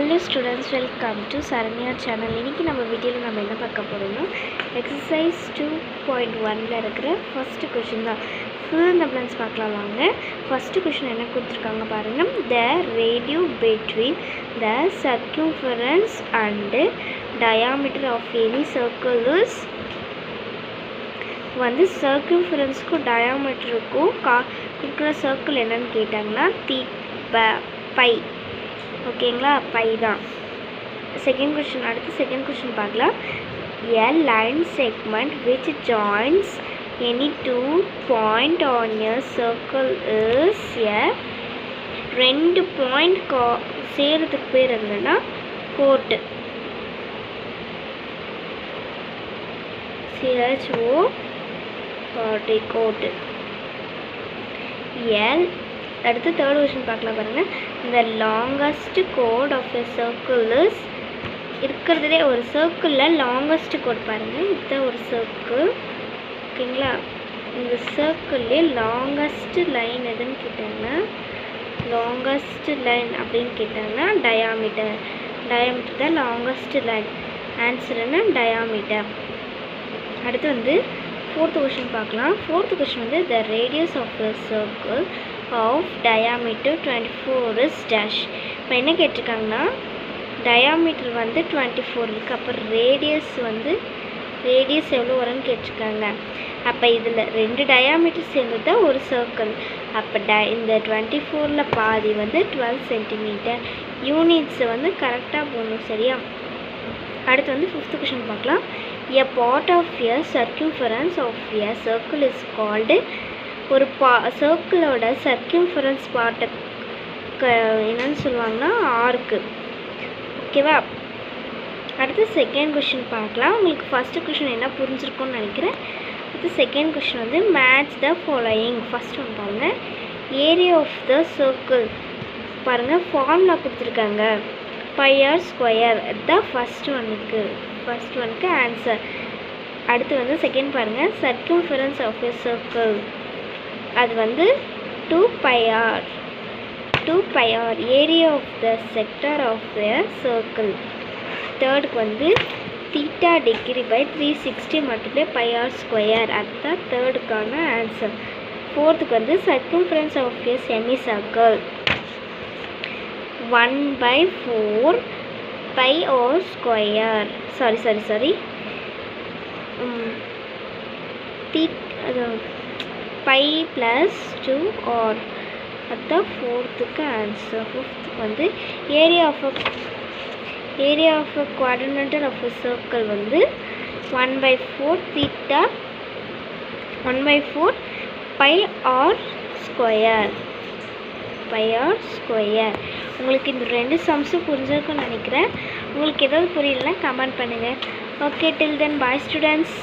Hello students, welcome to Saranya channel. இன்னைக்கு நம்ம வீடியோல நம்ம என்ன பார்க்க போறோம்னா exercise 2.1ல இருக்கிற first question தான். Fill in the blanks பார்க்கலாம் வாங்க. First question என்ன கொடுத்திருக்காங்க பாருங்க. The radio between the circumference and diameter of any circle is வந்து circumference-க்கும் diameter-க்கும் கொடுக்குற circle என்னன்னு கேட்டாங்கன்னா பை. ஓகேங்களா, பை தான். செகண்ட் கொஸ்டின், அடுத்து செகண்ட் கொஸ்டின் பார்க்கலாம். A line segment which joins any 2 points on a circle is a ரெண்டு பாயிண்ட் சேர்றதுக்கு பேர் என்னன்னா கோட்டு. கோட்டு. L அடுத்து தேர்ட் கொஸ்டின் பார்க்கலாம் பாருங்கள். இந்த லாங்கஸ்ட் கோட் ஆஃப் எ சர்க்கிள் இஸ் இருக்கிறதுலே ஒரு சர்க்கிளில் லாங்கஸ்ட் கோட் பாருங்கள். இதுதான் ஒரு சர்க்கிள். ஓகேங்களா, இந்த சர்க்கிள்லே லாங்கஸ்ட் லைன் எதுன்னு கேட்டாங்கன்னா லாங்கஸ்ட் லைன் அப்படின்னு கேட்டாங்கன்னா டயாமீட்டர் தான் லாங்கஸ்ட் லைன். ஆன்சர் என்ன? டயாமீட்டர். அடுத்து வந்து ஃபோர்த்து கொஸ்டின் பார்க்கலாம். ஃபோர்த்து கொஸ்டின் வந்து the radius of a circle of diameter 24 is dash. இப்போ என்ன கேட்டிருக்காங்கன்னா டயாமீட்டர் வந்து 24 இருக்குது. அப்போ ரேடியஸ் எவ்வளோ வரும்னு கேட்டிருக்காங்க. அப்போ இதில் ரெண்டு டயாமீட்டர் சேர்ந்தது தான் ஒரு சர்க்கிள். அப்போ இந்த 24ல் பாதி வந்து 12 சென்டிமீட்டர். யூனிட்ஸை வந்து கரெக்டாக போடணும், சரியா? அடுத்து வந்து ஃபிஃப்த் கொஸ்டின் பார்க்கலாம். A part of a circumference of a circle is called ஒரு சர்க்கிளோட சர்க்கியூம்ஃபரன்ஸ் பார்ட்டை என்னன்னு சொல்லுவாங்கன்னா ஆர்க்கு. ஓகேவா, அடுத்து செகண்ட் கொஷின் பார்க்கலாம். உங்களுக்கு ஃபஸ்ட்டு கொஷின் என்ன புரிஞ்சிருக்கும்னு நினைக்கிறேன். அடுத்து செகண்ட் கொஷின் வந்து மேட்ச் த ஃபாலோயிங். ஃபஸ்ட் ஒன்று பாருங்கள். ஏரியா ஆஃப் த சர்க்கிள் பாருங்கள், ஃபார்முலா கொடுத்துருக்காங்க. பை ஆர் ஸ்கொயர் தான் ஃபஸ்ட்டு ஒனுக்கு ஆன்சர். அடுத்து வந்து செகண்ட் பாருங்கள். சர்க்கியூம்ஃபரன்ஸ் ஆஃப் எ சர்க்கிள் அது வந்து 2 pi r area of the sector of a circle. தேர்டுக்கு வந்து theta degree by 360 multiply by R square. அதுதான் தேர்டுக்கான ஆன்சர். ஃபோர்த்துக்கு வந்து circumference of a semi circle 1/4 pi R square. Sorry pi plus 2r. அதுதான் ஃபோர்த்துக்கு ஆன்சர். ஃபிஃப்த்துக்கு வந்து area of a quadrilateral of a circle வந்து 1/4 தீட்டா 1/4 பை ஆர் ஸ்கொயர். உங்களுக்கு இந்த ரெண்டு சம்ஸும் புரிஞ்சிருக்குன்னு நினைக்கிறேன். உங்களுக்கு ஏதாவது புரியலன்னா கமெண்ட் பண்ணுங்கள். ஓகே, டில் தென் பாய் ஸ்டூடெண்ட்ஸ்.